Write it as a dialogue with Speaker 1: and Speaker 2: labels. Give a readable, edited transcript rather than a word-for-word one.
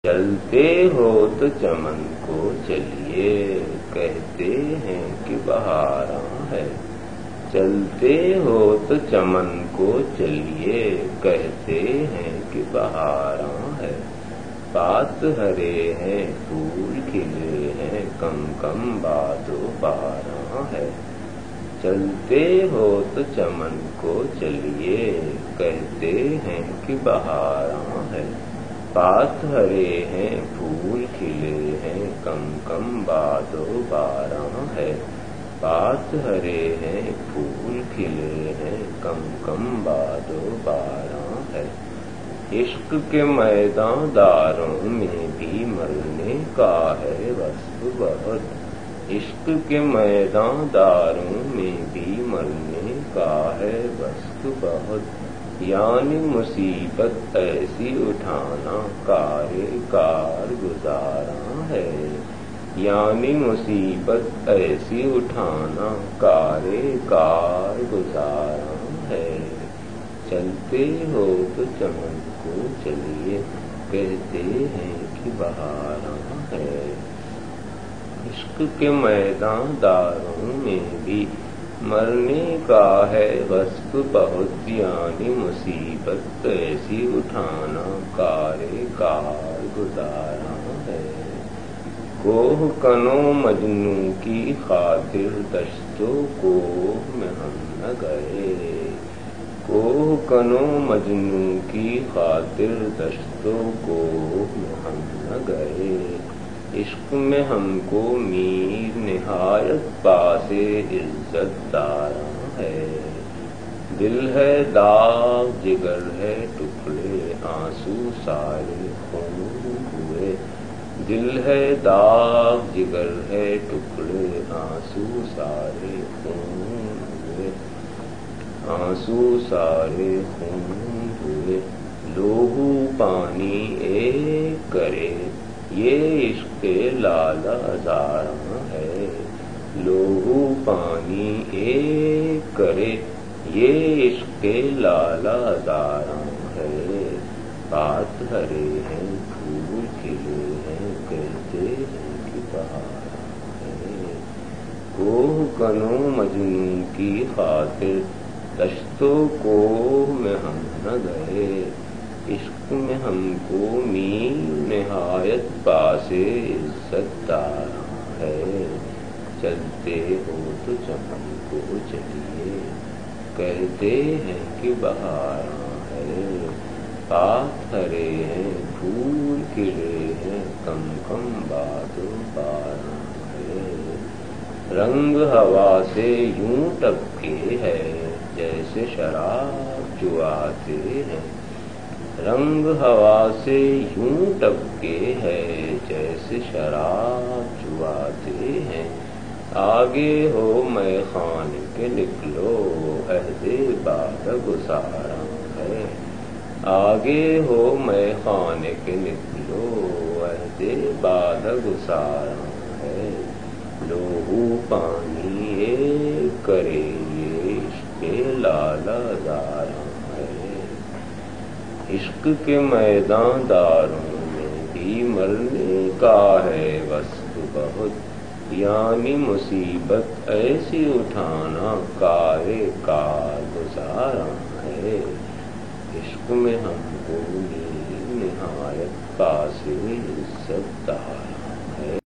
Speaker 1: چلتے ہو تو چمن کو چلیے، کہتے ہیں کہ بہاراں ہے۔ چلتے ہو تو چمن کو چلیے، کہتے ہیں کہ بہاراں ہے۔ پات ہرے ہیں، پھول کھلے ہیں، کم کم باد و باراں ہے۔ چلتے ہو تو چمن کو چلیے، کہتے ہیں کہ بہاراں ہے۔ پات ہرے ہیں، پھول کھلے ہیں، کم کم باد و باراں ہے۔ پات ہرے ہیں، پھول کھلے ہیں، کم کم باد و باراں ہے۔ عشق کے میدان داروں میں بھی مرنے کا ہے وصف بہت۔ عشق کے میدان داروں میں بھی مرنے کا ہے وصف بہت۔ یعنی مصیبت ایسی اٹھانا کار گزاراں ہے۔ یعنی مصیبت ایسی اٹھانا کار گزاراں ہے۔ چلتے ہو تو چمن کو چلیے، کہتے ہیں کہ بہاراں ہے۔ عشق کے میدان داروں میں بھی مرنے کا ہے وصف بہت۔ یعنی مصیبت ایسی اٹھانا کار گزاراں ہے۔ کوہ کنوں مجنوں کی خاطر دشتوں کوہ میں ہم نہ گئے۔ کوہ کنوں مجنوں کی خاطر دشتوں کوہ میں ہم نہ گئے۔ عشق میں ہم کو میر نہایت پاس عزت داراں ہے۔ دل ہے داغ جگر ہے ٹکڑے آنسو سارے خون ہوئے۔ دل ہے داغ جگر ہے ٹکڑے آنسو سارے خون ہوئے۔ آنسو سارے خون ہوئے۔ لوہو پانی ایک کرے، یہ عشق لالا زاراں ہے۔ لوہو پانی ایک کرے، یہ عشق لالا زاراں ہے۔ پات ہرے ہیں، پھول کھلے ہیں، کہتے ہیں کہ بہاراں ہے۔ کوہ کنوں مجنوں کی خاطر دشتوں کوہ میں ہم نہ گئے۔ عشق میں ہم کو میر نہایت پاس عزت داراں ہے۔ چلتے ہو تو چمن کو چلیے، کہتے ہیں کہ بہاراں ہے۔ پات ہرے ہیں، پھول کھلے ہیں، کم کم باد و باراں ہے۔ رنگ ہوا سے یوں ٹپکے ہے، جیسے شراب جو آتے ہیں۔ رنگ ہوا سے یوں ٹپکے ہے، جیسے شراب جو آتے ہیں۔ آگے ہو میں خانے کے نکلو، عہد باد گزاراں ہے۔ آگے ہو میں خانے کے نکلو، عہد باد گزاراں ہے۔ لوہو پانی ایک کرے، یہ عشق لالا زاراں ہے۔ عشق کے میدان داروں میں بھی مرنے کا ہے وصف بہت۔ یعنی مصیبت ایسی اٹھانا کار گزاراں ہے۔ عشق میں ہم کو نہایت پاس عزت داراں ہے۔